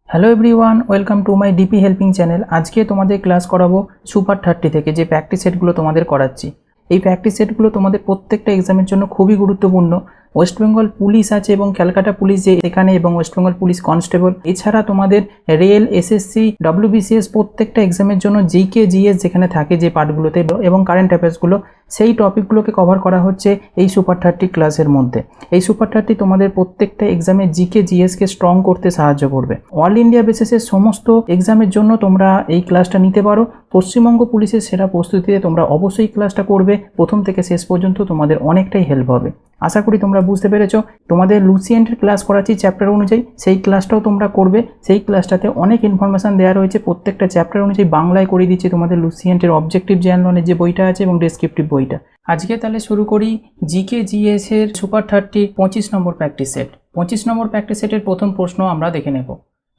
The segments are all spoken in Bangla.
Hello everyone, welcome to my DP helping channel. আজকে তোমাদের ক্লাস করাবো সুপার 30 থেকে যে প্র্যাকটিস সেটগুলো তোমাদের করাচ্ছি। এই প্র্যাকটিস সেটগুলো তোমাদের প্রত্যেকটা এক্সামের জন্য খুবই গুরুত্বপূর্ণ। ওয়েস্ট বেঙ্গল পুলিশ আছে এবং ক্যালকাটা পুলিশ যে এখানে, এবং ওয়েস্ট বেঙ্গল পুলিশ কনস্টেবল, এছাড়া তোমাদের রেল, এসএসসি, ডব্লিউবিসিএস প্রত্যেকটা এক্সামের জন্য জিকে জিএস যেখানে থাকে যে পার্টগুলোতে এবং কারেন্ট অ্যাফেয়ার্সগুলো, সেই টপিকগুলোকে কভার করা হচ্ছে এই সুপার 30 ক্লাসের মধ্যে। এই সুপার 30 তোমাদের প্রত্যেকটা এক্সামে জিকে জিএসকে স্ট্রং করতে সাহায্য করবে। অল ইন্ডিয়া বেসিসের সমস্ত এক্সামের জন্য তোমরা এই ক্লাসটা নিতে পারো। পশ্চিমবঙ্গ পুলিশের সেরা প্রস্তুতিতে তোমরা অবশ্যই ক্লাসটা করবে। প্রথম থেকে শেষ পর্যন্ত তোমাদের অনেকটাই হেল্প হবে। আশা করি তোমরা বুঝতে পেরেছো। তোমাদের লুসিয়েন্টের ক্লাস করাচ্ছি চ্যাপ্টার অনুযায়ী, সেই ক্লাসটাও তোমরা করবে। সেই ক্লাসটাতে অনেক ইনফরমেশান দেওয়া রয়েছে, প্রত্যেকটা চ্যাপ্টার অনুযায়ী বাংলায় করে দিচ্ছি তোমাদের লুসিয়েন্টের অবজেক্টিভ জেনারেলের যে বইটা আছে এবং ডেসক্রিপটিভ বইটা। আজকে তাহলে শুরু করি জিকে জিএস এর সুপার 30 25 নম্বর প্র্যাকটিস সেট। 25 নম্বর প্র্যাকটিস সেটের প্রথম প্রশ্ন আমরা দেখে নেব।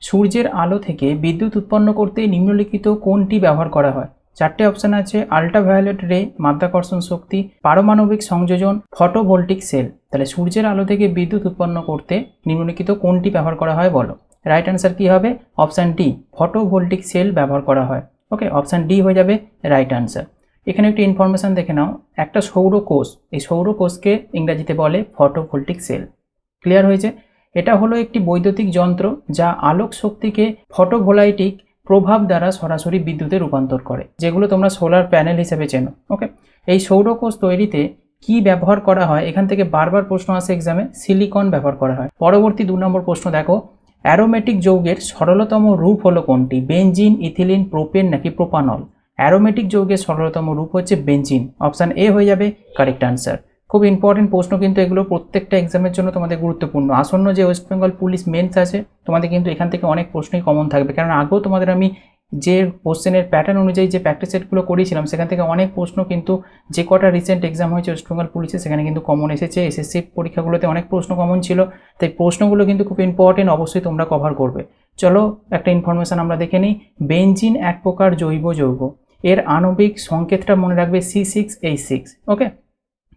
সূর্যের আলো থেকে বিদ্যুৎ উৎপন্ন করতে নিম্নলিখিত কোনটি ব্যবহার করা হয়? চারটে অপশান আছে: আল্ট্রাভায়োলেট রে, মাধ্যাকর্ষণ শক্তি, পারমাণবিক সংযোজন, ফটোভোল্টিক সেল। তাহলে সূর্যের আলো থেকে বিদ্যুৎ উৎপন্ন করতে নিম্নলিখিত কোনটি ব্যবহার করা হয় বলো। রাইট অ্যান্সার কি হবে? অপশান ডি, ফটোভোল্টিক সেল ব্যবহার করা হয়। ওকে, অপশান ডি হয়ে যাবে রাইট অ্যান্সার। এখানে একটি ইনফরমেশান দেখে নাও। একটা সৌরকোষ, এই সৌরকোষকে ইংরাজিতে বলে ফটোভোল্টিক সেল। ক্লিয়ার হয়েছে? এটা হলো একটি বৈদ্যুতিক যন্ত্র যা আলোক শক্তিকে ফটোভোলাইটিক প্রভাব দ্বারা সরাসরি বিদ্যুতে রূপান্তর করে, যেগুলো তোমরা সোলার প্যানেল হিসেবে চেনো। ওকে, এই সৌরকোষ তৈরিতে কি ব্যবহার করা হয়? এখান থেকে বারবার প্রশ্ন আসে এক্সামে। সিলিকন ব্যবহার করা হয়। পরবর্তী 2 নম্বর প্রশ্ন দেখো। অ্যারোমেটিক যৌগের সরলতম রূপ হলো কোনটি? বেনজিন, ইথিলিন, প্রোপেন নাকি প্রোপানল? অ্যারোমেটিক যৌগের সরলতম রূপ হচ্ছে বেনজিন। অপশান এ হয়ে যাবে কারেক্ট আনসার। খুব ইম্পর্টেন্ট প্রশ্ন কিন্তু এগুলো, প্রত্যেকটা এক্সামের জন্য তোমাদের গুরুত্বপূর্ণ। আসন্ন যে ওয়েস্ট বেঙ্গল পুলিশ মেন্স আছে, তোমাদের কিন্তু এখান থেকে অনেক প্রশ্নই কমন থাকবে, কারণ আগেও তোমাদের আমি যে কোশ্চেনের প্যাটার্ন অনুযায়ী যে প্র্যাকটিস সেটগুলো করিয়েছিলাম, সেখান থেকে অনেক প্রশ্ন কিন্তু যে কটা রিসেন্ট এক্সাম হয়েছে ওয়েস্ট বেঙ্গল পুলিশে, সেখানে কিন্তু কমন এসেছে। এসএসসি পরীক্ষাগুলোতে অনেক প্রশ্ন কমন ছিল, তাই প্রশ্নগুলো কিন্তু খুব ইম্পর্টেন্ট, অবশ্যই তোমরা কভার করবে। চলো একটা ইনফরমেশান আমরা দেখে নিই। বেনজিন এক প্রকার জৈব যৌগ। এর আণবিক সংকেতটা মনে রাখবে C6H6। ওকে,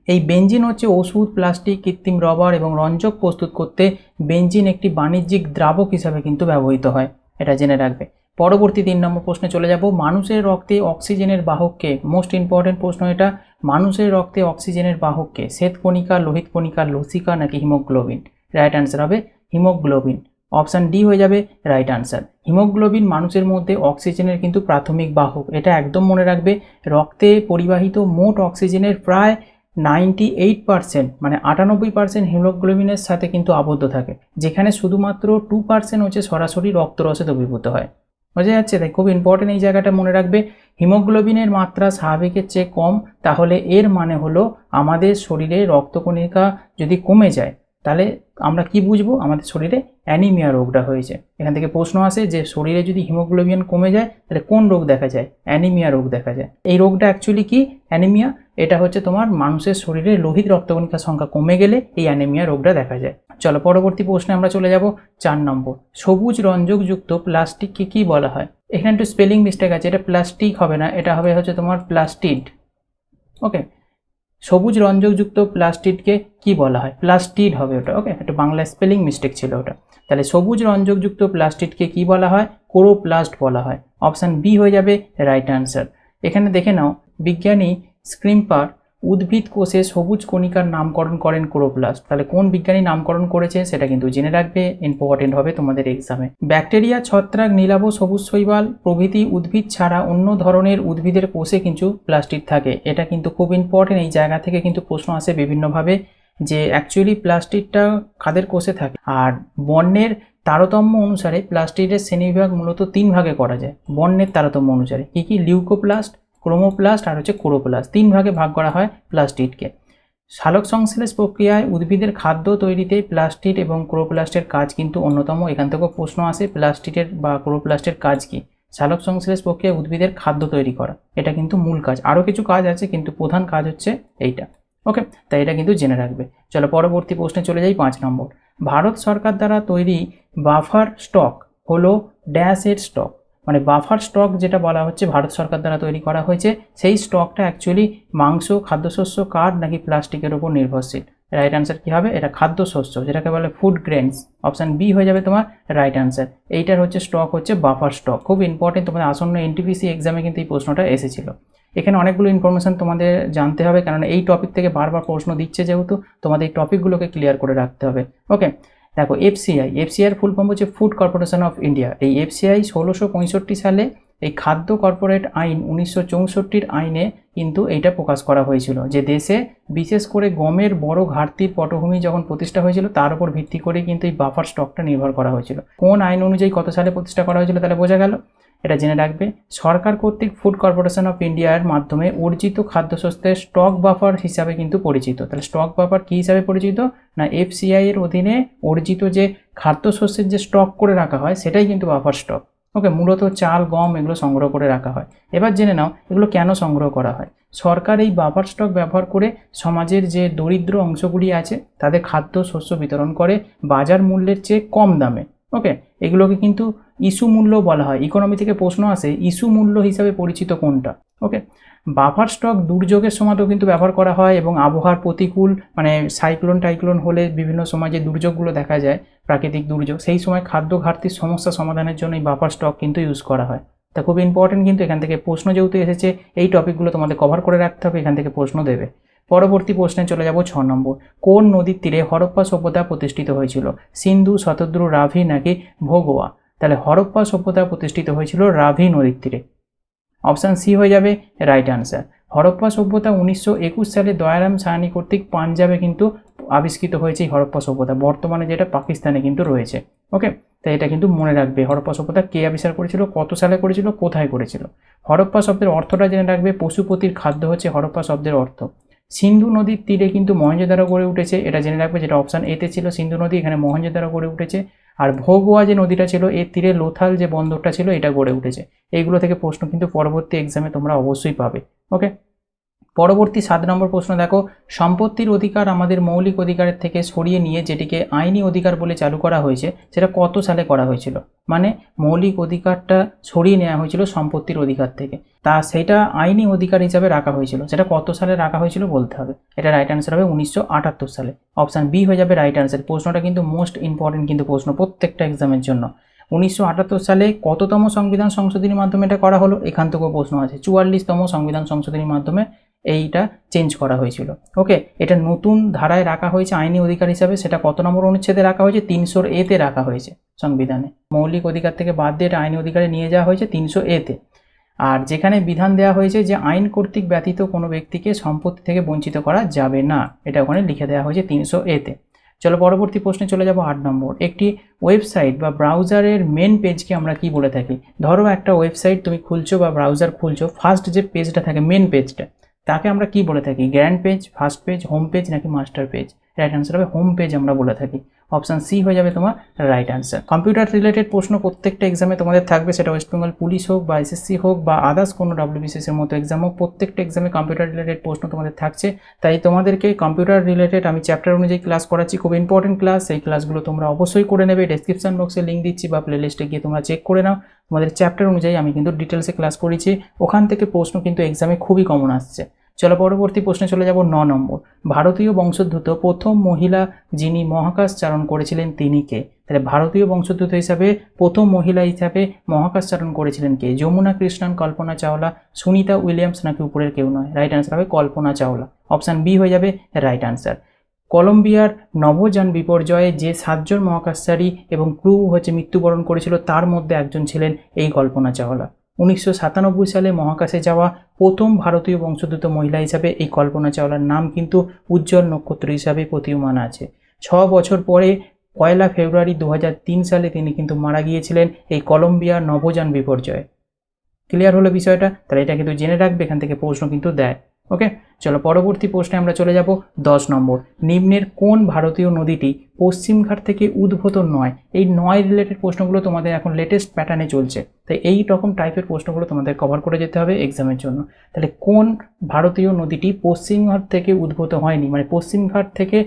এই বেনজিন হচ্ছে ওষুধ, প্লাস্টিক, কৃত্রিম রবার এবং রঞ্জক প্রস্তুত করতে বেনজিন একটি বাণিজ্যিক দ্রাবক হিসাবে কিন্তু ব্যবহৃত হয়, এটা জেনে রাখবে। পরবর্তী 3 নম্বর প্রশ্নে চলে যাব। মানুষের রক্তে অক্সিজেনের বাহককে, মোস্ট ইম্পর্টেন্ট প্রশ্ন এটা, মানুষের রক্তে অক্সিজেনের বাহককে শ্বেতকণিকা, লোহিত কণিকা, লসিকা নাকি হিমোগ্লোবিন? রাইট অ্যান্সার হবে হিমোগ্লোবিন। অপশান ডি হয়ে যাবে রাইট আনসার। হিমোগ্লোবিন মানুষের মধ্যে অক্সিজেনের কিন্তু প্রাথমিক বাহক, এটা একদম মনে রাখবে। রক্তে পরিবাহিত মোট অক্সিজেনের প্রায় 98%, মানে 98% হিমোগ্লোবিনের সাথে কিন্তু আবদ্ধ থাকে, যেখানে শুধুমাত্র 2% হচ্ছে সরাসরি রক্তরসে দ্রবীভূত হয়। বোঝা যাচ্ছে? তাই খুব ইম্পর্টেন্ট এই জায়গাটা মনে রাখবে। হিমোগ্লোবিনের মাত্রা স্বাভাবিকের চেয়ে কম, তাহলে এর মানে হলো আমাদের শরীরে রক্তকণিকা যদি কমে যায়, তাহলে আমরা কি বুঝবো? আমাদের শরীরে অ্যানিমিয়া রোগটা হয়েছে। এখান থেকে প্রশ্ন আসে যে শরীরে যদি হিমোগ্লোবিন কমে যায় তাহলে কোন রোগ দেখা যায়? অ্যানিমিয়া রোগ দেখা যায়। এই রোগটা অ্যাকচুয়ালি কি? অ্যানিমিয়া। এটা হচ্ছে তোমার মানুষের শরীরে লোহিত রক্তকণিকার সংখ্যা কমে গেলে এই অ্যানিমিয়া রোগটা দেখা যায়। চলো পরবর্তী প্রশ্নে আমরা চলে যাব। 4 নম্বর, সবুজ রঞ্জকযুক্ত প্লাস্টিককে কি বলা হয়? এখানে একটু স্পেলিং মিস্টেক আছে, এটা প্লাস্টিক হবে না, এটা হবে হচ্ছে তোমার প্লাস্টিড। ওকে, সবুজ রঞ্জকযুক্ত প্লাস্টিডকে কি বলা হয়? প্লাস্টিড হবে ওটা। ওকে, একটু বাংলা স্পেলিং মিস্টেক ছিল ওটা। তাহলে সবুজ রঞ্জকযুক্ত প্লাস্টিডকে কি বলা হয়? কোরোপ্লাস্ট বলা হয়। অপশান বি হয়ে যাবে রাইট আনসার। এখানে দেখে নাও, বিজ্ঞানী স্ক্রিম্পার উদ্ভিদ কোষে সবুজ কণিকার নামকরণ করেন কোরোপ্লাস্ট। তাহলে কোন বিজ্ঞানী নামকরণ করেছে সেটা কিন্তু জেনে রাখবে, ইম্পর্টেন্ট হবে তোমাদের এক্সামে। ব্যাকটেরিয়া, ছত্রাক, নীলাভ, সবুজ শৈবাল প্রভৃতি উদ্ভিদ ছাড়া অন্য ধরনের উদ্ভিদের কোষে কিন্তু প্লাস্টিড থাকে, এটা কিন্তু খুব ইম্পর্টেন্ট। এই জায়গা থেকে কিন্তু প্রশ্ন আসে বিভিন্নভাবে যে অ্যাকচুয়ালি প্লাস্টিডটা কাদের কোষে থাকে। আর বর্ণের তারতম্য অনুসারে প্লাস্টিডের শ্রেণীবিভাগ মূলত 3 ভাগে করা যায়। বর্ণের তারতম্য অনুসারে কি কি? লিউকোপ্লাস্ট, ক্রোমোপ্লাস্ট আর হচ্ছে কোরোপ্লাস্ট। 3 ভাগে ভাগ করা হয় প্লাস্টিডকে। সালোক সংশ্লেষ প্রক্রিয়ায় উদ্ভিদের খাদ্য তৈরিতে প্লাস্টিড এবং ক্লোরোপ্লাস্টের কাজ কিন্তু অন্যতম। এখান থেকেও প্রশ্ন আসে, প্লাস্টিডের বা ক্লোরোপ্লাস্টের কাজ কি? সালোক সংশ্লেষ প্রক্রিয়ায় উদ্ভিদের খাদ্য তৈরি করা, এটা কিন্তু মূল কাজ। আরও কিছু কাজ আছে কিন্তু প্রধান কাজ হচ্ছে এইটা। ওকে, তাই এটা কিন্তু জেনে রাখবে। চলো পরবর্তী প্রশ্নে চলে যাই। 5 নম্বর, ভারত সরকার দ্বারা তৈরি বাফার স্টক হলো ড্যাশের স্টক। মানে বাফার স্টক যেটা বলা হচ্ছে ভারত সরকার দ্বারা তৈরি করা হয়েছে, সেই স্টকটা অ্যাকচুয়ালি মাংস, খাদ্যশস্য, কাঠ নাকি প্লাস্টিকের ওপর নির্ভরশীল? রাইট অ্যান্সার কী হবে, এটা খাদ্যশস্য যেটাকে বলে ফুড গ্রেনস। অপশান বি হয়ে যাবে তোমার রাইট অ্যান্সার। এইটার হচ্ছে স্টক হচ্ছে বাফার স্টক। খুব ইম্পর্টেন্ট, তোমাদের আসন্ন এনটিপিসি এক্সামে কিন্তু এই প্রশ্নটা এসেছিল। এখানে অনেকগুলো ইনফরমেশন তোমাদের জানতে হবে, কারণ এই টপিক থেকে বারবার প্রশ্ন দিচ্ছে, যেহেতু তোমাদের এই টপিকগুলোকে ক্লিয়ার করে রাখতে হবে। ওকে, দেখো এফসিআইয়ের ফুল ফর্ম হচ্ছে ফুড কর্পোরেশন অফ ইন্ডিয়া। এই এফসিআই 1665 সালে এই খাদ্য কর্পোরেট আইন 1964 আইনে কিন্তু এইটা প্রকাশ করা হয়েছিল, যে দেশে বিশেষ করে গমের বড় ঘাটতির পটভূমি যখন প্রতিষ্ঠা হয়েছিল তার উপর ভিত্তি করে কিন্তু এই বাফার স্টকটা নির্ভর করা হয়েছিল। কোন আইন অনুযায়ী কত সালে প্রতিষ্ঠা করা হয়েছিল তাহলে বোঝা গেল। এটা জেনে রাখবে, সরকার কর্তৃক ফুড কর্পোরেশন অফ ইন্ডিয়ার মাধ্যমে অর্জিত খাদ্যশস্যের স্টক বাফার হিসাবে কিন্তু পরিচিত। তাহলে স্টক বাফার কী হিসাবে পরিচিত না, এফসিআই এর অধীনে অর্জিত যে খাদ্যশস্যের যে স্টক করে রাখা হয় সেটাই কিন্তু বাফার স্টক। ওকে, মূলত চাল গম এগুলো সংগ্রহ করে রাখা হয়। এবার জেনে নাও এগুলো কেন সংগ্রহ করা হয়। সরকার এই বাফার স্টক ব্যবহার করে সমাজের যে দরিদ্র অংশগুলি আছে তাদের খাদ্য শস্য বিতরণ করে বাজার মূল্যের চেয়ে কম দামে। ওকে, এগুলোকে কিন্তু ইস্যু মূল্য বলা হয়। ইকোনমি থেকে প্রশ্ন আসে ইস্যু মূল্য হিসাবে পরিচিত কোনটা। ওকে, বাফার স্টক দুর্যোগের সময়তেও কিন্তু ব্যবহার করা হয়, এবং আবহাওয়ার প্রতিকূল মানে টাইক্লোন হলে বিভিন্ন সময় যে দুর্যোগগুলো দেখা যায়, প্রাকৃতিক দুর্যোগ, সেই সময় খাদ্য ঘাটতির সমস্যা সমাধানের জন্য এই বাফার স্টক কিন্তু ইউজ করা হয়। তা খুব ইম্পর্টেন্ট, কিন্তু এখান থেকে প্রশ্ন যেহেতু এসেছে এই টপিকগুলো তোমাদের কভার করে রাখতে হবে, এখান থেকে প্রশ্ন দেবে। পরবর্তী প্রশ্নে চলে যাব 6 নম্বর। কোন নদীর তীরে হরপ্পা সভ্যতা প্রতিষ্ঠিত হয়েছিল, সিন্ধু, শতদ্রু, রাভি নাকি ভোগোয়া? তাহলে হরপ্পা সভ্যতা প্রতিষ্ঠিত হয়েছিল রাভি নদীর তীরে। অপশান সি হয়ে যাবে রাইট অ্যান্সার। হরপ্পা সভ্যতা 1921 সালে দয়ারাম সাহানি কর্তৃক পাঞ্জাবে কিন্তু আবিষ্কৃত হয়েছে এই হরপ্পা সভ্যতা, বর্তমানে যেটা পাকিস্তানে কিন্তু রয়েছে। ওকে, তাই এটা কিন্তু মনে রাখবে, হরপ্পা সভ্যতা কে আবিষ্কার করেছিল, কত সালে করেছিল, কোথায় করেছিল। হরপ্পা শব্দের অর্থটা জেনে রাখবে, পশুপতির খাদ্য হচ্ছে হরপ্পা শব্দের অর্থ। সিন্ধু নদীর তীরে কিন্তু মহেঞ্জোদারো গড়ে উঠেছে, এটা জেনে রাখবে, যেটা অপশান এতে ছিল সিন্ধু নদী, এখানে মহেঞ্জোদারো গড়ে উঠেছে। আর ভোগোয়া যে নদীটা ছিল এর তীরে লোথাল যে বন্দরটা ছিল এটা গড়ে উঠেছে। এইগুলো থেকে প্রশ্ন কিন্তু পরবর্তী এক্সামে তোমরা অবশ্যই পাবে। ওকে, পরবর্তী 7 নম্বর প্রশ্ন দেখো, সম্পত্তির অধিকার আমাদের মৌলিক অধিকারের থেকে সরিয়ে নিয়ে যেটিকে আইনি অধিকার বলে চালু করা হয়েছে সেটা কত সালে করা হয়েছিল? মানে মৌলিক অধিকারটা সরিয়ে নেওয়া হয়েছিল সম্পত্তির অধিকার থেকে, তা সেটা আইনি অধিকার হিসাবে রাখা হয়েছিল, সেটা কত সালে রাখা হয়েছিল বলতে হবে। এটা রাইট অ্যান্সার হবে 1978 সালে। অপশান বি হয়ে যাবে রাইট অ্যান্সার। প্রশ্নটা কিন্তু মোস্ট ইম্পর্টেন্ট কিন্তু প্রশ্ন প্রত্যেকটা এক্সামের জন্য। 1978 সালে কততম সংবিধান সংশোধনীর মাধ্যমে এটা করা হলো, এখান থেকেও প্রশ্ন আছে। 44তম সংবিধান সংশোধনীর মাধ্যমে এইটা চেঞ্জ করা হয়েছিল। ওকে, এটা নতুন ধারায় রাখা হয়েছে আইনি অধিকার হিসাবে, সেটা কত নম্বর অনুচ্ছেদে রাখা হয়েছে, 300 এতে রাখা হয়েছে সংবিধানে। মৌলিক অধিকার থেকে বাদ দিয়ে এটা আইনি অধিকারে নিয়ে যাওয়া হয়েছে 300 এতে। আর যেখানে বিধান দেওয়া হয়েছে যে আইন কর্তৃক ব্যতীত কোনো ব্যক্তিকে সম্পত্তি থেকে বঞ্চিত করা যাবে না, এটা ওখানে লিখে দেওয়া হয়েছে 300 এতে। চলো পরবর্তী প্রশ্নে চলে যাব 8 নম্বর। একটি ওয়েবসাইট বা ব্রাউজারের মেন পেজকে আমরা কি বলে থাকি? ধরো একটা ওয়েবসাইট তুমি খুলছো বা ব্রাউজার খুলছো, ফার্স্ট যে পেজটা থাকে মেন পেজটা, তাকে আমরা কি বলে থাকি? Grand page, first page, home page নাকি মাস্টার পেজ? রাইট অ্যান্সার হবে হোম পেজ আমরা বলে থাকি। অপশান সি হয়ে যাবে তোমার রাইট অ্যান্সার। কম্পিউটার রিলেটেড প্রশ্ন প্রত্যেকটা এক্সামে তোমাদের থাকবে, সেটা ওয়েস্ট বেঙ্গল পুলিশ হোক বা এসএসসি হোক বা আদার্স কোনো WBCS এর মতো এক্সাম হোক, প্রত্যেকটা এক্সামে কম্পিউটার রিলেটেড প্রশ্ন তোমাদের থাকছে। তাই তোমাদেরকে কম্পিউটার রিলেটেড আমি চ্যাপ্টার অনুযায়ী ক্লাস করাচ্ছি, খুব ইম্পর্টেন্ট ক্লাস। সেই ক্লাসগুলো তোমরা অবশ্যই করে নেবে, ডেসক্রিপশন বক্সে লিঙ্ক দিচ্ছি বা প্লেলিস্টে গিয়ে তোমরা চেক করে নাও। তোমাদের চ্যাপ্টার অনুযায়ী আমি কিন্তু ডিটেলসে ক্লাস করেছি, ওখান থেকে প্রশ্ন কিন্তু এক্সামে খুবই কমন আসছে। চলো পরবর্তী প্রশ্নে চলে যাব 9 নম্বর। ভারতীয় বংশোদ্ভূত প্রথম মহিলা যিনি মহাকাশ চারণ করেছিলেন তিনি কে? তাহলে ভারতীয় বংশোদ্ভূত হিসাবে প্রথম মহিলা হিসাবে মহাকাশ চারণ করেছিলেন কে? যমুনা কৃষ্ণন, কল্পনা চাওলা, সুনিতা উইলিয়ামস নাকি উপরের কেউ নয়? রাইট অ্যান্সার হবে কল্পনা চাওলা। অপশান বি হয়ে যাবে রাইট অ্যান্সার। কলম্বিয়ার নভোযান বিপর্যয়ে যে 7 জন মহাকাশচারী এবং ক্রু হচ্ছে মৃত্যুবরণ করেছিল তার মধ্যে একজন ছিলেন এই কল্পনা চাওলা। 1997 সালে মহাকাশে যাওয়া প্রথম ভারতীয় বংশোদ্ভূত মহিলা হিসাবে এই কল্পনা চাওলার নাম কিন্তু উজ্জ্বল নক্ষত্র হিসাবে প্রতীয়মান আছে। 6 বছর পরে 1 ফেব্রুয়ারি 2003 সালে তিনি কিন্তু মারা গিয়েছিলেন এই কলম্বিয়ার নভোযান বিপর্যয়ে। ক্লিয়ার হলো বিষয়টা? তাহলে এটা কিন্তু জেনে রাখবে, এখান থেকে প্রশ্ন কিন্তু দেয়। ওকে, চলো পরবর্তী প্রশ্নে আমরা চলে যাব 10 নম্বর। নিম্নের কোন ভারতীয় নদীটি পশ্চিমঘাট থেকে উদ্ভূত নয়? এই নয় রিলেটেড প্রশ্নগুলো তোমাদের এখন লেটেস্ট প্যাটার্নে চলছে, তাই এই রকম টাইপের প্রশ্নগুলো তোমাদের কভার করে যেতে হবে এক্সামের জন্য। তাহলে কোন ভারতীয় নদীটি পশ্চিমঘাট থেকে উদ্ভূত হয়নি, মানে পশ্চিমঘাট থেকে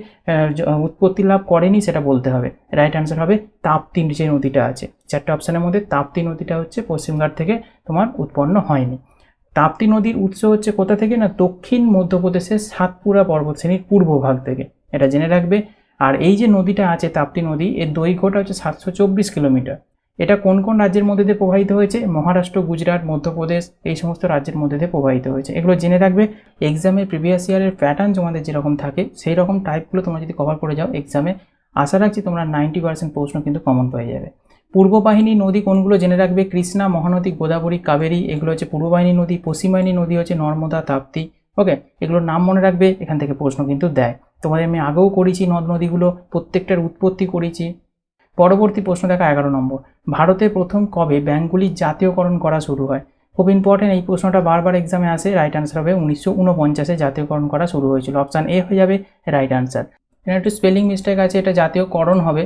উৎপত্তি লাভ করেনি সেটা বলতে হবে। রাইট অ্যান্সার হবে তাপ্তি যে নদীটা আছে, 4টে অপশানের মধ্যে তাপ্তি নদীটা হচ্ছে পশ্চিমঘাট থেকে তোমার উৎপন্ন হয়নি। তাপ্তি নদীর উৎস হচ্ছে কোথা থেকে না, দক্ষিণ মধ্যপ্রদেশের সাতপুরা পর্বতশ্রেণীর পূর্ব ভাগ থেকে। এটা জেনে রাখবে। আর এই যে নদীটা আছে তাপ্তি নদী, এর দৈর্ঘ্যটা হচ্ছে 724 কিলোমিটার। এটা কোন কোন রাজ্যের মধ্যে দিয়ে প্রবাহিত হয়েছে? মহারাষ্ট্র, গুজরাট, মধ্যপ্রদেশ, এই সমস্ত রাজ্যের মধ্যে দিয়ে প্রবাহিত হয়েছে। এগুলো জেনে রাখবে। এক্সামের প্রিভিয়াস ইয়ারের প্যাটার্ন তোমাদের যেরকম থাকে সেই রকম টাইপগুলো তোমরা যদি কভার করে যাও এক্সামে আশা রাখছি তোমরা 90% প্রশ্ন কিন্তু কমন পেয়ে যাবে। পূর্ব বাহিনী নদী কোনগুলো জেনে রাখবে? কৃষ্ণা, মহানদী, গোদাবরী, কাবেরী, এগুলো হচ্ছে পূর্ব বাহিনী নদী। পশ্চিম বাহিনী নদী হচ্ছে নর্মদা, তাপ্তি। ওকে, এগুলোর নাম মনে রাখবে, এখান থেকে প্রশ্ন কিন্তু দেয়। তোমাদের আমি আগেও করেছি নদ নদীগুলো, প্রত্যেকটার উৎপত্তি করেছি। পরবর্তী প্রশ্ন দেখা 11 নম্বর, ভারতে প্রথম কবে ব্যাংকগুলির জাতীয়করণ করা শুরু হয়? খুব ইম্পর্টেন্ট, এই প্রশ্নটা বারবার এক্সামে আসে। রাইট আনসার হবে 1949-এ জাতীয়করণ করা শুরু হয়েছিল। অপশান এ হয়ে যাবে রাইট আনসার। এখানে একটু স্পেলিং মিস্টেক আছে, এটা জাতীয়করণ হবে।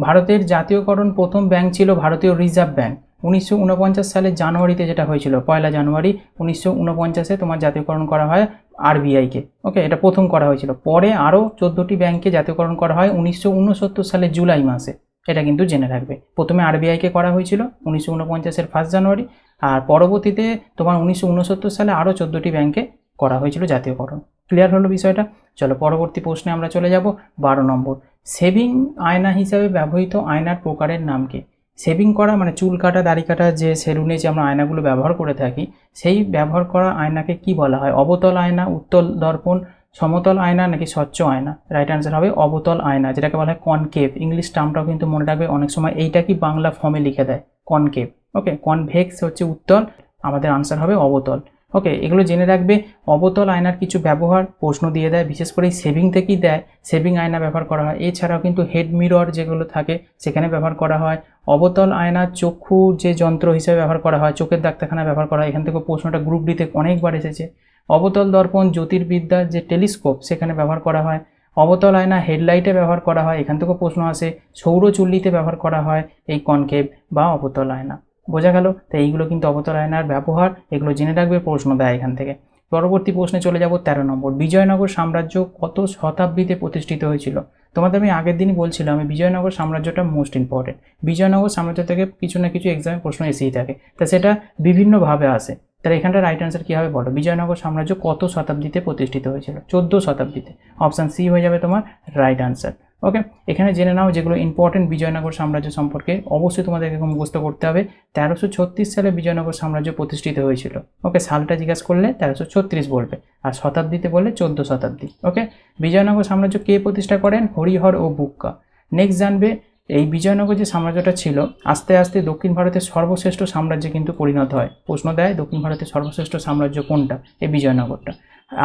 ভারতের জাতীয়করণ প্রথম ব্যাংক ছিল ভারতীয় রিজার্ভ ব্যাংক। 1949 সালের জানুয়ারিতে যেটা হয়েছিল, 1 জানুয়ারি 1949-এ তোমার জাতীয়করণ করা হয় আরবিআইকে। ওকে, এটা প্রথম করা হয়েছিল। পরে আরও 14টি ব্যাংকে জাতীয়করণ করা হয় 1969 সালের জুলাই মাসে। এটা কিন্তু জেনে রাখবে। প্রথমে আরবিআইকে করা হয়েছিল 1949-এর 1 জানুয়ারি, আর পরবর্তীতে তোমার 1969 সালে আরও 14টি ব্যাংকে করা হয়েছিল জাতীয়করণ। ক্লিয়ার হলো বিষয়টা? চলো পরবর্তী প্রশ্নে আমরা চলে যাব। 12 নম্বর, শেভিং আয়না হিসাবে ব্যবহৃত আয়নার প্রকারের নাম কি? শেভিং করা মানে চুল কাটা, দাড়ি কাটা, যে সেলুনে যে আমরা আয়নাগুলো ব্যবহার করে থাকি সেই ব্যবহার করা আয়নাকে কি বলা হয়? অবতল আয়না, উত্তল দর্পণ, সমতল আয়না নাকি স্বচ্ছ আয়না? রাইট আনসার হবে অবতল আয়না, যেটাকে বলা হয় কনকেভ। ইংলিশ টার্মটাও কিন্তু মনে রাখবে, অনেক সময় এইটা কি বাংলা ফর্মে লিখে দেয় কনকেভ। ওকে, কনভেক্স হচ্ছে উত্তল, আমাদের আনসার হবে অবতল। ওকে, এগুলো জেনে রাখবে। অবতল আয়নার কিছু ব্যবহার প্রশ্ন দিয়ে দেয়, বিশেষ করে শেভিং থেকেই দেয়। শেভিং আয়না ব্যবহার করা হয়, এছাড়াও কিন্তু হেড মিরর যেগুলো থাকে সেখানে ব্যবহার করা হয়। অবতল আয়না চক্ষু যে যন্ত্র হিসেবে ব্যবহার করা হয়, চোখের ডাক্তারখানায় ব্যবহার করা হয়। এখান থেকে প্রশ্নটা গ্রুপ ডিতে অনেকবার এসেছে। অবতল দর্পণ জ্যোতির্বিদ্যার যে টেলিস্কোপ সেখানে ব্যবহার করা হয়। অবতল আয়না হেডলাইটে ব্যবহার করা হয়, এখান থেকেও প্রশ্ন আসে। সৌরচুল্লিতে ব্যবহার করা হয় এই কনকেভ বা অবতল আয়না। বোঝা গেল? তো এইগুলো কিন্তু অবতল আয়নার ব্যবহার, এগুলো জেনে রাখবে, প্রশ্ন দেয় এখান থেকে। পরবর্তী প্রশ্নে চলে যাব। 13 নম্বর, বিজয়নগর সাম্রাজ্য কত শতাব্দীতে প্রতিষ্ঠিত হয়েছিল? তোমাদের আমি আগের দিনই বলছিলাম আমি বিজয়নগর সাম্রাজ্যটা মোস্ট ইম্পর্টেন্ট। বিজয়নগর সাম্রাজ্য থেকে কিছু না কিছু এক্সামে প্রশ্ন এসেই থাকে, তা সেটা বিভিন্নভাবে আসে। তাহলে এখানটা রাইট অ্যান্সার কী হবে বলো? বিজয়নগর সাম্রাজ্য কত শতাব্দীতে প্রতিষ্ঠিত হয়েছিল? 14 শতাব্দীতে। অপশান সি হয়ে যাবে তোমার রাইট অ্যান্সার। ওকে, এখানে জেনে নাও যেগুলো ইম্পর্টেন্ট বিজয়নগর সাম্রাজ্য সম্পর্কে, অবশ্যই তোমাদেরকে মুখস্থ করতে হবে। 1336 সালে বিজয়নগর সাম্রাজ্য প্রতিষ্ঠিত হয়েছিল। ওকে, সালটা জিজ্ঞাসা করলে 1336 বলবে, আর শতাব্দীতে বললে 14 শতাব্দী। ওকে, বিজয়নগর সাম্রাজ্য কে প্রতিষ্ঠা করেন? হরিহর ও বুক্কা। নেক্সট জানবে, এই বিজয়নগর যে সাম্রাজ্যটা ছিল আস্তে আস্তে দক্ষিণ ভারতের সর্বশ্রেষ্ঠ সাম্রাজ্যে কিন্তু পরিণত হয়। প্রশ্ন দেয় দক্ষিণ ভারতের সর্বশ্রেষ্ঠ সাম্রাজ্য কোনটা? এই বিজয়নগরটা।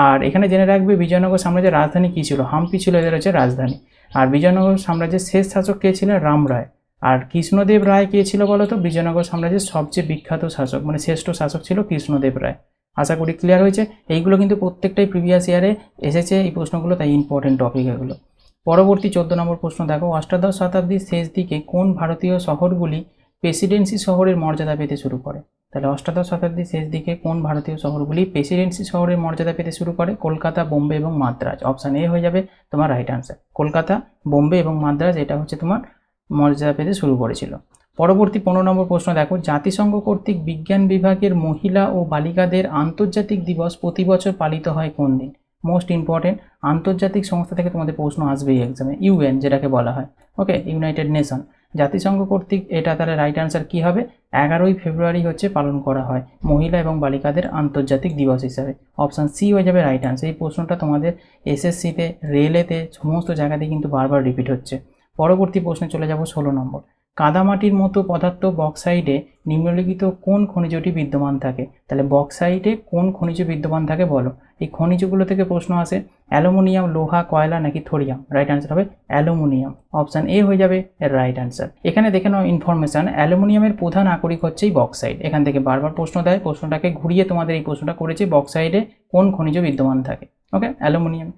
আর এখানে জেনে রাখবে বিজয়নগর সাম্রাজ্যের রাজধানী কী ছিল? হাম্পি ছিল এদের হচ্ছে রাজধানী। আর বিজয়নগর সাম্রাজ্যের শেষ শাসক কে ছিলেন? রাম রায়। আর কৃষ্ণদেব রায় কে ছিল বলো তো? বিজয়নগর সাম্রাজ্যের সবচেয়ে বিখ্যাত শাসক, মানে শ্রেষ্ঠ শাসক ছিল কৃষ্ণদেব রায়। আশা করি ক্লিয়ার হয়েছে। এইগুলো কিন্তু প্রত্যেকটাই প্রিভিয়াস ইয়ারে এসেছে এই প্রশ্নগুলো, তাই ইম্পর্টেন্ট টপিক এগুলো। পরবর্তী 14 নম্বর প্রশ্ন দেখো, অষ্টাদশ শতাব্দীর শেষ দিকে কোন ভারতীয় শহরগুলি প্রেসিডেন্সি শহরের মর্যাদা পেতে শুরু করে? তাহলে অষ্টাদশ শতাব্দীর শেষ দিকে কোন ভারতীয় শহরগুলি প্রেসিডেন্সি শহরের মর্যাদা পেতে শুরু করে? কলকাতা, বোম্বে এবং মাদ্রাজ। অপশান এ হয়ে যাবে তোমার রাইট আনসার। কলকাতা, বোম্বে এবং মাদ্রাজ এটা হচ্ছে তোমার মর্যাদা পেতে শুরু করেছিল। পরবর্তী 15 নম্বর প্রশ্ন দেখো, জাতিসংঘ কর্তৃক বিজ্ঞান বিভাগের মহিলা ও বালিকাদের আন্তর্জাতিক দিবস প্রতি বছর পালিত হয় কোন দিন? মোস্ট ইম্পর্টেন্ট, আন্তর্জাতিক সংস্থা থেকে তোমাদের প্রশ্ন আসবেই এক্সামে, ইউএন যেটাকে বলা হয়। ওকে, ইউনাইটেড নেশন, জাতিসংঘ কর্তৃক এটা তাহলে রাইট আনসার কী হবে? 11ই ফেব্রুয়ারি হচ্ছে পালন করা হয় মহিলা এবং বালিকাদের আন্তর্জাতিক দিবস হিসাবে। অপশান সি হয়ে যাবে রাইট আনসার। এই প্রশ্নটা তোমাদের এসএসসিতে, রেলেতে, সমস্ত জায়গাতে কিন্তু বারবার রিপিট হচ্ছে। পরবর্তী প্রশ্নে চলে যাব 16 নম্বর, কাদামাটির মতো পদার্থ বক্সাইডে নিম্নলিখিত কোন খনিজটি বিদ্যমান থাকে? তাহলে বক্সাইডে কোন খনিজ বিদ্যমান থাকে বলো? এই খনিজগুলো থেকে প্রশ্ন আসে। অ্যালুমিনিয়াম, লোহা, কয়লা নাকি থোরিয়াম? রাইট আনসার হবে অ্যালুমিনিয়াম। অপশান এ হয়ে যাবে রাইট আনসার। এখানে দেখে নাও ইনফরমেশান, অ্যালুমিনিয়ামের প্রধান আকরিক হচ্ছে এই বক্সাইড। এখান থেকে বারবার প্রশ্ন দেয়, প্রশ্নটাকে ঘুরিয়ে তোমাদের এই প্রশ্নটা করেছে, বক্সাইডে কোন খনিজ বিদ্যমান থাকে? ওকে, অ্যালুমিনিয়াম।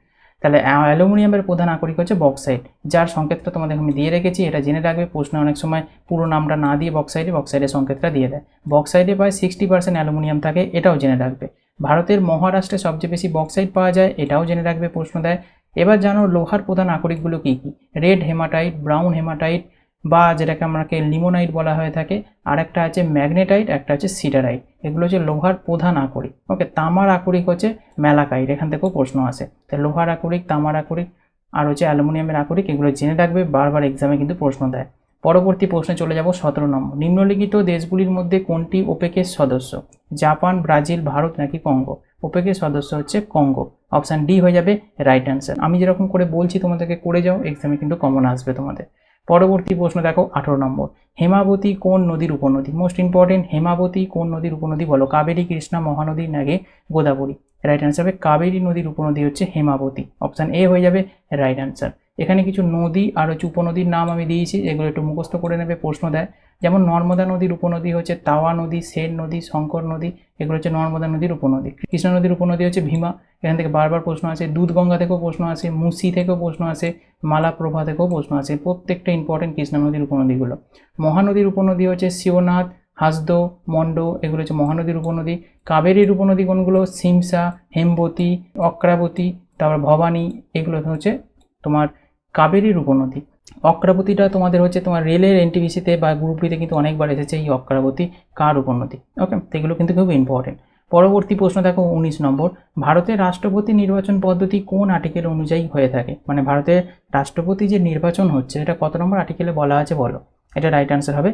তাহলে অ্যালুমিনিয়ামের প্রধান আকরিক হচ্ছে বক্সাইড, যার সংকেতটা তোমাদের আমি দিয়ে রেখেছি, এটা জেনে রাখবে। প্রশ্নে অনেক সময় পুরো নামটা না দিয়ে বক্সাইডের সংকেতটা দিয়ে দেয়। বক্সাইডে প্রায় 60% অ্যালুমিনিয়াম থাকে, এটাও জেনে রাখবে। ভারতের মহারাষ্ট্রে সবচেয়ে বেশি বক্সাইড পাওয়া যায়, এটাও জেনে রাখবে, প্রশ্ন দেয়। এবার জানো লোহার প্রধান আকরিকগুলো কী কী? রেড হেমাটাইট, ব্রাউন হেমাটাইট, বা যেটাকে আমাকে লিমোনাইট বলা হয়ে থাকে, আর একটা আছে ম্যাগনেটাইট, একটা হচ্ছে সিডারাইট। এগুলো হচ্ছে লোহার প্রধান আকরিক। ওকে, তামার আকরিক হচ্ছে ম্যালাকাইট, এখান থেকেও প্রশ্ন আসে। তাহলে লোহার আকরিক, তামার আকরিক, আর হচ্ছে অ্যালুমিনিয়ামের আকরিক, এগুলো জেনে রাখবে, বারবার এক্সামে কিন্তু প্রশ্ন দেয়। পরবর্তী প্রশ্নে চলে যাব 17 নম্বর। নিম্নলিখিত দেশগুলির মধ্যে কোনটি ওপেকের সদস্য? জাপান, ব্রাজিল, ভারত নাকি কঙ্গো? ওপেকের সদস্য হচ্ছে কঙ্গো। অপশান ডি হয়ে যাবে রাইট অ্যান্সার। আমি যেরকম করে বলছি তোমাদেরকে করে যাও, এক্সামে কিন্তু কমন আসবে তোমাদের। পরবর্তী প্রশ্ন দেখো 18 নম্বর। হেমাবতী কোন নদীর উপনদী? মোস্ট ইম্পর্টেন্ট, হেমাবতী কোন নদীর উপনদী বলো? কাবেরী, কৃষ্ণা, মহানদী নাকি গোদাবরী? রাইট অ্যান্সার হবে কাবেরী নদীর উপনদী হচ্ছে হেমাবতী। অপশান এ হয়ে যাবে রাইট অ্যান্সার। এখানে কিছু নদী আর হচ্ছে উপনদীর নাম আমি দিয়েছি, এগুলো একটু মুখস্থ করে নেবে, প্রশ্ন দেয়। যেমন নর্মদা নদীর উপনদী হচ্ছে তাওয়া নদী, সেন নদী, শঙ্কর নদী, এগুলো হচ্ছে নর্মদা নদীর উপনদী। কৃষ্ণা নদীর উপনদী হচ্ছে ভীমা, এখান থেকে বারবার প্রশ্ন আছে। দুধগঙ্গা থেকেও প্রশ্ন আছে, মুসি থেকেও প্রশ্ন আছে, মালাপ্রভা থেকেও প্রশ্ন আছে, প্রত্যেকটা ইম্পর্টেন্ট কৃষ্ণা নদীর উপনদীগুলো। মহানদীর উপনদী হচ্ছে শিবনাথ, হাসদো, মন্ড, এগুলো হচ্ছে মহানদীর উপনদী। কাবেরীর উপনদী কোনগুলো? সিমসা, হেমবতী, অক্রাবতী, তারপর ভবানী, এগুলো হচ্ছে তোমার কাবেরীর উপনদী। অক্রাবতীটা তোমাদের হচ্ছে তোমার রেলের এনটিপিসিতে বা গ্রুপ বিতে কিন্তু অনেকবার এসেছে এই অক্রাবতী কার উপনদী। ওকে, এগুলো কিন্তু খুব ইম্পর্টেন্ট। পরবর্তী প্রশ্ন দেখো 19 নম্বর। ভারতের রাষ্ট্রপতি নির্বাচন পদ্ধতি কোন আর্টিকেল অনুযায়ী হয়ে থাকে? মানে ভারতের রাষ্ট্রপতি যে নির্বাচন হচ্ছে এটা কত নম্বর আর্টিকেলে বলা আছে বলো? এটা রাইট অ্যান্সার হবে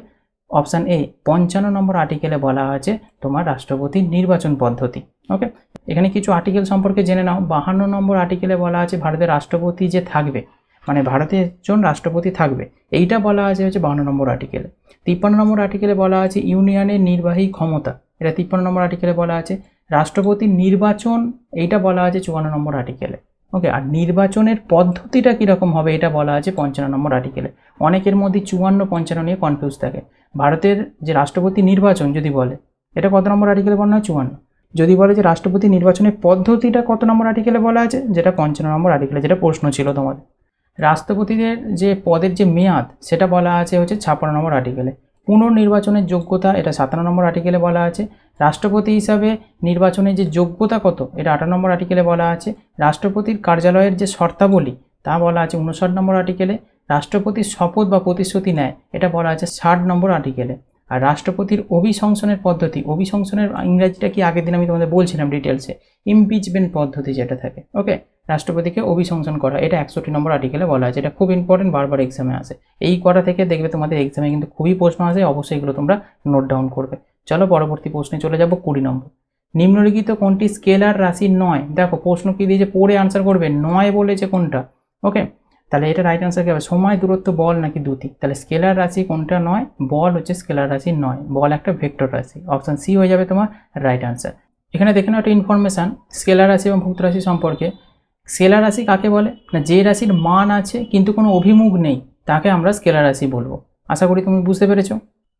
অপশান এ 55 নম্বর আর্টিকেলে বলা আছে তোমার রাষ্ট্রপতির নির্বাচন পদ্ধতি। ওকে, এখানে কিছু আর্টিকেল সম্পর্কে জেনে নাও। 52 নম্বর আর্টিকেলে বলা আছে ভারতের রাষ্ট্রপতি যে থাকবে, মানে ভারতে একজন রাষ্ট্রপতি থাকবে, এইটা বলা আছে হচ্ছে 52 নম্বর আর্টিকেলে। 53 নম্বর আর্টিকেলে বলা আছে ইউনিয়নের নির্বাহী ক্ষমতা, এটা 53 নম্বর আর্টিকেলে বলা আছে। রাষ্ট্রপতির নির্বাচন, এইটা বলা আছে 54 নম্বর আর্টিকেলে। ওকে, আর নির্বাচনের পদ্ধতিটা কীরকম হবে এটা বলা আছে 55 নম্বর আর্টিকেলে। অনেকের মধ্যে 54, 55 নিয়ে কনফিউজ থাকে। ভারতের যে রাষ্ট্রপতি নির্বাচন যদি বলে, এটা কত নম্বর আর্টিকেলে বলা হয়? 54। যদি বলে যে রাষ্ট্রপতি নির্বাচনের পদ্ধতিটা কত নম্বর আর্টিকেলে বলা আছে, যেটা 55 নম্বর আর্টিকেলে, যেটা প্রশ্ন ছিল তোমাদের। রাষ্ট্রপতিদের যে পদের যে মেয়াদ সেটা বলা আছে হচ্ছে 56 নম্বর আর্টিকেলে। পুনর্নির্বাচনের যোগ্যতা, এটা 57 নম্বর আর্টিকেলে বলা আছে। রাষ্ট্রপতি হিসাবে নির্বাচনের যে যোগ্যতা কত, এটা 58 নম্বর আর্টিকেলে বলা আছে। রাষ্ট্রপতির কার্যালয়ের যে শর্তাবলী তা বলা আছে 59 নম্বর আর্টিকেলে। রাষ্ট্রপতির শপথ বা প্রতিশ্রুতি নেয়, এটা বলা আছে 60 নম্বর আর্টিকেলে। আর রাষ্ট্রপতির অভিশংসনের পদ্ধতি, অভিশংসনের ইংরাজিটা কি আগের দিন আমি তোমাদের বলছিলাম ডিটেলসে, ইমপিচমেন্ট পদ্ধতি যেটা থাকে। ওকে, রাষ্ট্রপতিকে অভিশংসন করা, এটা 61 নম্বর আর্টিকেলে বলা আছে। এটা খুব ইম্পর্টেন্ট, বারবার এক্সামে আসে। এই করা থেকে দেখবে তোমাদের এক্সামে কিন্তু খুবই প্রশ্ন আসে, অবশ্যই এগুলো তোমরা নোট ডাউন করবে। চলো পরবর্তী প্রশ্নে চলে যাব 20 নম্বর। নিম্নলিখিত কোনটি স্কেলার রাশি নয়? দেখো প্রশ্ন কি দিয়েছে, পড়ে আনসার করবে। নয় বলেছে কোনটা? ওকে, তাহলে এটা রাইট আনসার কি হবে? সময়, দূরত্ব, বল নাকি দুটি? তাহলে স্কেলার রাশি কোনটা নয়? বল হচ্ছে স্কেলার রাশি নয়, বল একটা ভেক্টর রাশি। অপশান সি হয়ে যাবে তোমার রাইট আনসার। এখানে দেখে নাও একটা ইনফরমেশান স্কেলার রাশি এবং ভেক্টর রাশি সম্পর্কে। স্কেলার রাশি কাকে বলে না? যে রাশির মান আছে কিন্তু কোনো অভিমুখ নেই তাকে আমরা স্কেলার রাশি বলবো। আশা করি তুমি বুঝতে পেরেছো।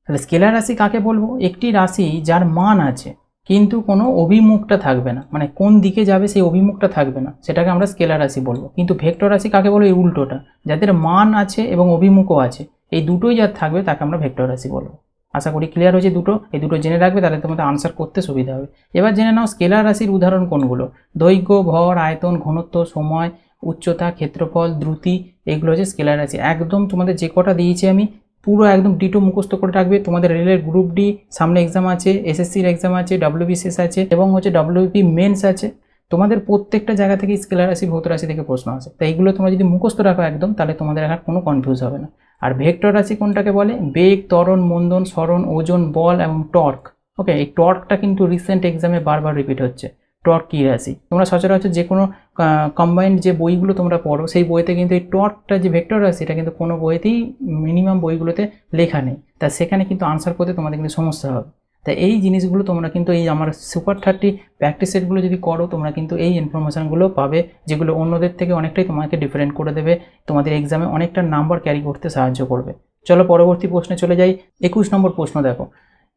তাহলে স্কেলার রাশি কাকে বলবো? একটি রাশি যার মান আছে কিন্তু কোনো অভিমুখটা থাকবে না, মানে কোন দিকে যাবে সেই অভিমুখটা থাকবে না, সেটাকে আমরা স্কেলার রাশি বলবো। কিন্তু ভেক্টর রাশি কাকে বলবো? এই উল্টোটা, যাদের মান আছে এবং অভিমুখও আছে, এই দুটোই যার থাকবে তাকে আমরা ভেক্টর রাশি বলবো। আশা করি ক্লিয়ার হয়েছে দুটো। এই দুটো জেনে রাখবে, তাহলে তোমাদের আনসার করতে সুবিধা হবে। এবার জেনে নাও স্কেলার রাশির উদাহরণ কোনগুলো। দৈর্ঘ্য, ভর, আয়তন, ঘনত্ব, সময়, উচ্চতা, ক্ষেত্রফল, দ্রুতি, এগুলো হচ্ছে স্কেলার রাশি। একদম তোমাদের যে কটা দিয়েছি আমি পুরো একদম ডিটো মুখস্থ করে রাখবে। তোমাদের রেলের গ্রুপ ডি সামনে এক্সাম আছে, এসএসসির এক্সাম আছে, ডব্লিউবিসিএস আছে এবং হচ্ছে ডব্লিউপি মেন্স আছে। তোমাদের প্রত্যেকটা জায়গা থেকে স্কেলার রাশি, ভৌত রাশি থেকে প্রশ্ন আছে। তাই এগুলো তোমরা যদি মুখস্থ রাখো একদম, তাহলে তোমাদের এখন কোনো কনফিউজ হবে না। আর ভেক্টর রাশি কোনটাকে বলে? বেগ, ত্বরণ, মন্দন, সরণ, ওজন, বল এবং টর্ক। ওকে, এই টর্কটা কিন্তু রিসেন্ট এক্সামে বারবার রিপিট হচ্ছে। টর্ক কী রাশি? তোমরা সচরাচর যে কোনো কম্বাইন্ড যে বইগুলো তোমরা পড়ো সেই বইতে কিন্তু এই টর্কটা যে ভেক্টর রাশি, এটা কিন্তু কোনো বইতেই মিনিমাম বইগুলোতে লেখা নেই। তা সেখানে কিন্তু আনসার করতে তোমাদের কিন্তু সমস্যা হবে। তাই এই জিনিসগুলো তোমরা কিন্তু এই আমার সুপার 30 প্র্যাকটিস সেটগুলো যদি করো, তোমরা কিন্তু এই ইনফরমেশানগুলো পাবে, যেগুলো অন্যদের থেকে অনেকটাই তোমাকে ডিফারেন্ট করে দেবে, তোমাদের এক্সামে অনেকটা নাম্বার ক্যারি করতে সাহায্য করবে। চলো পরবর্তী প্রশ্নে চলে যাই। 21 নম্বর প্রশ্ন দেখো।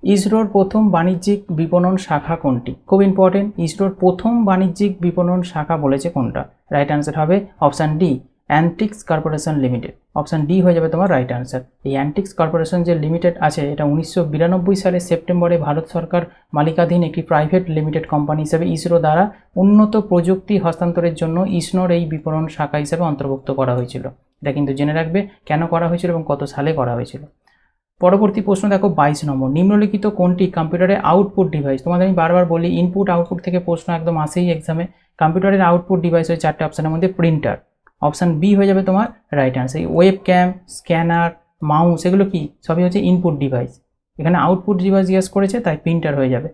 ইসরোর প্রথম বাণিজ্যিক বিপণন শাখা কোনটি? খুব ইম্পর্টেন্ট, ইসরোর প্রথম বাণিজ্যিক বিপণন শাখা বলেছে কোনটা? রাইট অ্যান্সার হবে option D, antiques corporation limited. Option D হয়ে যাবে তোমার রাইট অ্যান্সার। এই অ্যান্টিক্স কর্পোরেশন যে লিমিটেড আছে, এটা 1992 সালের সেপ্টেম্বরে ভারত সরকার মালিকাধীন একটি প্রাইভেট লিমিটেড কোম্পানি হিসেবে ইসরো দ্বারা উন্নত প্রযুক্তি হস্তান্তরের জন্য ইসরোর এই বিপণন শাখা হিসেবে অন্তর্ভুক্ত করা হয়েছিল। এটা কিন্তু জেনে রাখবে কেন করা হয়েছিল এবং কত সালে করা হয়েছিল। পরবর্তী প্রশ্ন দেখো 22 নম্বর। নিম্নলিখিত কোনটি কম্পিউটারের আউটপুট ডিভাইস? তোমাদের আমি বারবার বলি ইনপুট আউটপুট থেকে প্রশ্ন একদম আসেই এক্সামে। কম্পিউটারের আউটপুট ডিভাইস হচ্ছে চারটে অপশানের মধ্যে প্রিন্টার, অপশান বি হয়ে যাবে তোমার রাইট অ্যান্সার। এই ওয়েব ক্যাম, স্ক্যানার, মাউস এগুলো কি সবই হচ্ছে ইনপুট ডিভাইস। এখানে আউটপুট ডিভাইস জিজ্ঞেস করেছে তাই প্রিন্টার হয়ে যাবে।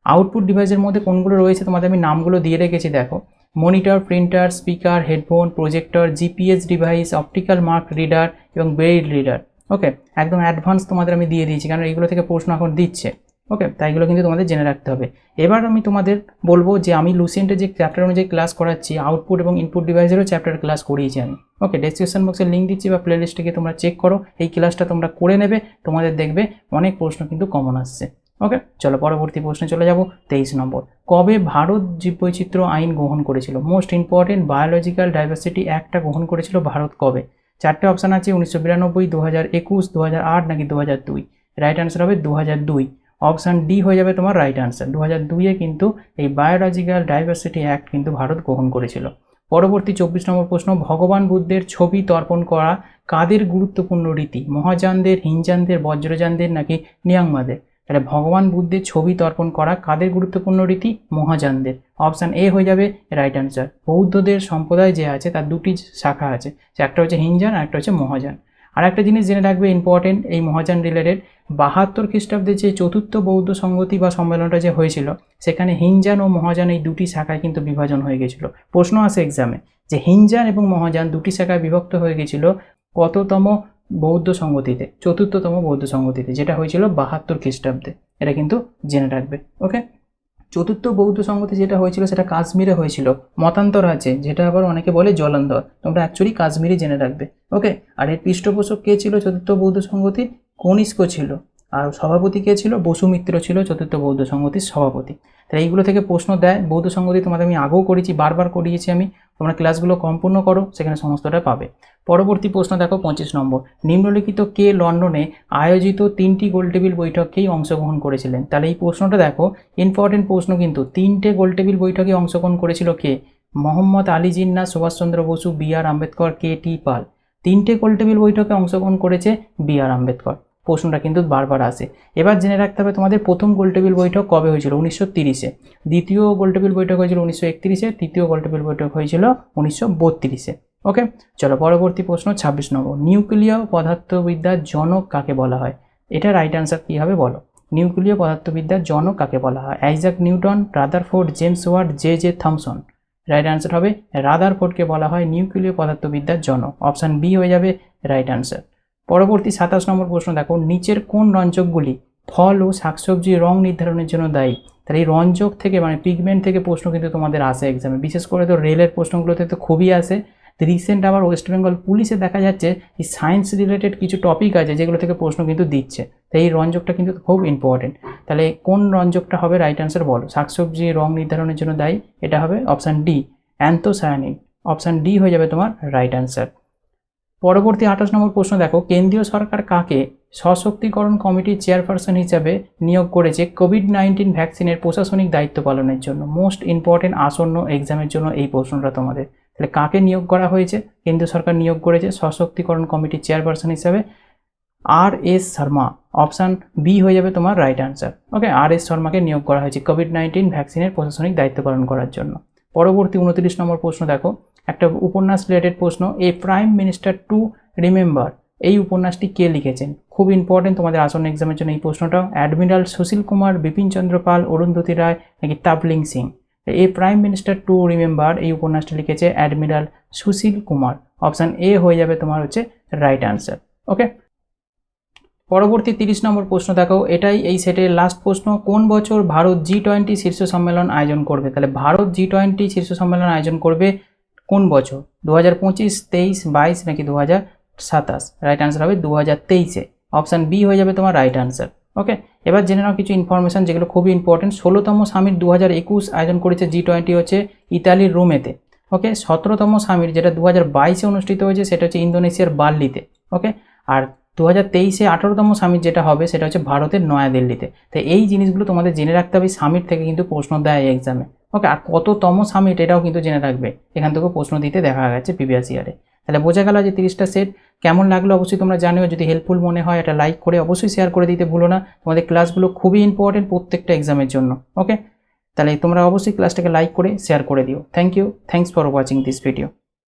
আউটপুট ডিভাইসের মধ্যে কোনগুলো রয়েছে তোমাদের আমি নামগুলো দিয়ে রেখেছি দেখো। Monitor, printer, speaker, headphone, projector, GPS device, optical mark reader এবং বেরিড রিডার। ওকে, একদম অ্যাডভান্স তোমাদের আমি দিয়ে দিয়েছি কারণ এইগুলো থেকে প্রশ্ন এখন দিচ্ছে। ওকে, তাই এগুলো কিন্তু তোমাদের জেনে রাখতে হবে। এবার আমি তোমাদের বলবো যে আমি লুসেন্টের যে চ্যাপ্টার অনুযায়ী ক্লাস করাচ্ছি, আউটপুট এবং ইনপুট ডিভাইসেরও চ্যাপ্টার ক্লাস করিয়েছি আমি। ওকে, ডেসক্রিপশন বক্সে লিঙ্ক দিচ্ছি বা প্লেলিস্টে গিয়ে তোমরা চেক করো, এই ক্লাসটা তোমরা করে নেবে, তোমাদের দেখবে অনেক প্রশ্ন কিন্তু কমন আসছে। ওকে, চলো পরবর্তী প্রশ্নে চলে যাব। 23 নম্বর, কবে ভারত জীববৈচিত্র্য আইন গ্রহণ করেছিল? মোস্ট ইম্পর্টেন্ট, বায়োলজিক্যাল ডাইভার্সিটি অ্যাক্টটা গ্রহণ করেছিল ভারত কবে? চারটে অপশান আছে, 1992, 2021, 2008 নাকি 2002। রাইট অ্যান্সার হবে 2002। অপশান ডি হয়ে যাবে তোমার রাইট অ্যান্সার। 2002-এ কিন্তু এই বায়োলজিক্যাল ডাইভার্সিটি অ্যাক্ট কিন্তু ভারত গ্রহণ করেছিল। পরবর্তী 24 নম্বর প্রশ্ন, ভগবান বুদ্ধের ছবি তর্পণ করা কাদের গুরুত্বপূর্ণ রীতি? মহাযানদের, হিনযানদের, বজ্রযানদের নাকি নিয়াংমাদের? তাহলে ভগবান বুদ্ধের ছবি তর্পণ করা কাদের গুরুত্বপূর্ণ রীতি? মহাযানদের। অপশান এ হয়ে যাবে রাইট অ্যান্সার। বৌদ্ধদের সম্প্রদায় যে আছে তার দুটি শাখা আছে, একটা হচ্ছে হিনযান আর একটা হচ্ছে মহাযান। আর একটা জিনিস জেনে রাখবে ইম্পর্টেন্ট এই মহাযান রিলেটেড, 72 খ্রিস্টাব্দে যে চতুর্থ বৌদ্ধ সংগতি বা সম্মেলনটা যে হয়েছিল সেখানে হিনযান ও মহাযান এই দুটি শাখায় কিন্তু বিভাজন হয়ে গেছিলো। প্রশ্ন আসে এক্সামে যে হিনযান এবং মহাযান দুটি শাখায় বিভক্ত হয়ে গেছিল কততম বৌদ্ধ সংগতিতে? চতুর্থতম বৌদ্ধ সংগতিতে, যেটা হয়েছিল 72 খ্রিস্টাব্দে। এটা কিন্তু জেনে রাখবে। ওকে, চতুর্থ বৌদ্ধ সংগতি যেটা হয়েছিল সেটা কাশ্মীরে হয়েছিল, মতান্তর আছে যেটা আবার অনেকে বলে জলন্ধর, তোমরা অ্যাকচুয়ালি কাশ্মীরে জেনে রাখবে। ওকে, আর এর পৃষ্ঠপোষক কে ছিল চতুর্থ বৌদ্ধ সংগতি? কনিষ্ক ছিল। আর সভাপতি কে ছিল? বসুমিত্র ছিল চতুর্থ বৌদ্ধ সংগতির সভাপতি। তাই এইগুলো থেকে প্রশ্ন দেয়। বৌদ্ধ সংগতি তোমাদের আমি আগেও করেছি, বারবার করিয়েছি আমি, তোমরা ক্লাসগুলো সম্পূর্ণ করো, সেখানে সমস্তটা পাবে। পরবর্তী প্রশ্ন দেখো 25 নম্বর, নিম্নলিখিত কে লন্ডনে আয়োজিত 3টি গোলটেবিল বৈঠকেই অংশগ্রহণ করেছিলেন? তাহলে এই প্রশ্নটা দেখো ইম্পর্টেন্ট প্রশ্ন কিন্তু। 3টে গোলটেবিল বৈঠকে অংশগ্রহণ করেছিল কে? মোহাম্মদ আলী জিন্নাহ, সুভাষচন্দ্র বসু, বি.আর. আম্বেদকর, কে.টি. পাল। 3টে গোলটেবিল বৈঠকে অংশগ্রহণ করেছে বি.আর. আম্বেদকর। প্রশ্নটা কিন্তু বারবার আসে। এবার জেনে রাখতে হবে তোমাদের প্রথম গোলটেবিল বৈঠক কবে হয়েছিল? 1930-এ। দ্বিতীয় গোলটেবিল বৈঠক হয়েছিল 1931-এ। তৃতীয় গোলটেবিল বৈঠক হয়েছিল 1932-এ। ওকে, চলো পরবর্তী প্রশ্ন 26 নম্বর, নিউক্লিয় পদার্থবিদ্যার জনক কাকে বলা হয়? এটা রাইট অ্যান্সার কী হবে বলো? নিউক্লিয় পদার্থবিদ্যার জনক কাকে বলা হয়? Isaac Newton, Rutherford, James Watt, J Thomson. Right answer হবে রাদারফোর্ডকে বলা হয় নিউক্লিয় পদার্থবিদ্যার জনক। অপশান বি হয়ে যাবে রাইট অ্যান্সার। পরবর্তী 27 নম্বর প্রশ্ন দেখো, নিচের কোন রঞ্জকগুলি ফল ও শাকসবজির রং নির্ধারণের জন্য দায়ী? তাহলে এই রঞ্জক থেকে মানে পিগমেন্ট থেকে প্রশ্ন কিন্তু তোমাদের আসে এক্সামে, বিশেষ করে তো রেলের প্রশ্নগুলোতে তো খুবই আসে। রিসেন্ট আবার ওয়েস্ট বেঙ্গল পুলিশে দেখা যাচ্ছে এই সায়েন্স রিলেটেড কিছু টপিক আছে যেগুলো থেকে প্রশ্ন কিন্তু দিচ্ছে। তাই এই রঞ্জকটা কিন্তু খুব ইম্পর্টেন্ট। তাহলে কোন রঞ্জকটা হবে রাইট অ্যান্সার বলো? শাকসবজি রং নির্ধারণের জন্য দায়ী, এটা হবে option D, anthocyanin. Option D হয়ে যাবে তোমার রাইট অ্যান্সার। পরবর্তী 28 নম্বর প্রশ্ন দেখো, কেন্দ্রীয় সরকার কাকে সশক্তিকরণ কমিটির চেয়ারপারসন হিসাবে নিয়োগ করেছে কোভিড-19 ভ্যাকসিনের প্রশাসনিক দায়িত্ব পালনের জন্য? মোস্ট ইম্পর্টেন্ট আসন্ন এক্সামের জন্য এই প্রশ্নটা তোমাদের। তাহলে কাকে নিয়োগ করা হয়েছে? কেন্দ্রীয় সরকার নিয়োগ করেছে সশক্তিকরণ কমিটির চেয়ারপারসন হিসাবে আর.এস. শর্মা। অপশান বি হয়ে যাবে তোমার রাইট অ্যান্সার। ওকে, আর.এস. শর্মাকে নিয়োগ করা হয়েছে কোভিড-19 ভ্যাকসিনের প্রশাসনিক দায়িত্ব পালন করার জন্য। পরবর্তী 29 নম্বর প্রশ্ন দেখো, একটা উপন্যাস রিলেটেড প্রশ্ন, এ প্রাইম মিনিস্টার টু রিমেম্বার এই উপন্যাসটি কে লিখেছেন? খুব ইম্পর্টেন্ট তোমাদের আসন্ন এক্সামের জন্য এই প্রশ্নটাও। অ্যাডমিরাল সুশীল কুমার, বিপিন চন্দ্র পাল, অরুন্ধতী রায় নাকি তাপলিং সিং? এ প্রাইম মিনিস্টার টু রিমেম্বার এই উপন্যাসটি লিখেছে admiral Sushil Kumar. Option A হয়ে যাবে তোমার হচ্ছে রাইট অ্যান্সার। ওকে, পরবর্তী 30 নম্বর প্রশ্ন দেখো, এটাই এই সেটের লাস্ট প্রশ্ন, কোন বছর ভারত G20 শীর্ষ সম্মেলন আয়োজন করবে? তাহলে ভারত G20 শীর্ষ সম্মেলন আয়োজন করবে কোন বছর? 2025, 23, 22 নাকি 2027? রাইট অ্যান্সার হবে 2023-এ। অপশান বি হয়ে যাবে তোমার রাইট অ্যান্সার। ওকে, এবার জেনে নাও কিছু ইনফরমেশন যেগুলো খুবই ইম্পর্টেন্ট। 16তম সামিট 2021 আয়োজন করেছে G20 হচ্ছে ইতালির রোমেতে। ওকে, 17তম সামিট যেটা 2022-এ অনুষ্ঠিত হয়েছে সেটা হচ্ছে ইন্দোনেশিয়ার বার্লিতে। ওকে, আর 2023-এ 18তম সামিট যেটা হবে সেটা হচ্ছে ভারতের নয়াদিল্লিতে। তো এই জিনিসগুলো তোমাদের জেনে রাখতে হবে, সামিট থেকে কিন্তু প্রশ্ন দেয় এক্সামে। ওকে, আর কততম সামিট এটাও কিন্তু জেনে রাখবে, এখান থেকেও প্রশ্ন দিতে দেখা গেছে প্রিভিয়াস ইয়ারে। তাহলে বোঝা গেল যে 30টা সেট কেমন লাগলো অবশ্যই তোমরা জানিও। যদি হেল্পফুল মনে হয় এটা লাইক করে অবশ্যই শেয়ার করে দিতে ভুলো না। তোমাদের ক্লাসগুলো খুবই ইম্পর্টেন্ট প্রত্যেকটা এক্সামের জন্য। ওকে, তাহলে তোমরা অবশ্যই ক্লাসটাকে লাইক করে শেয়ার করে দিও। Thank you, thanks for watching this video.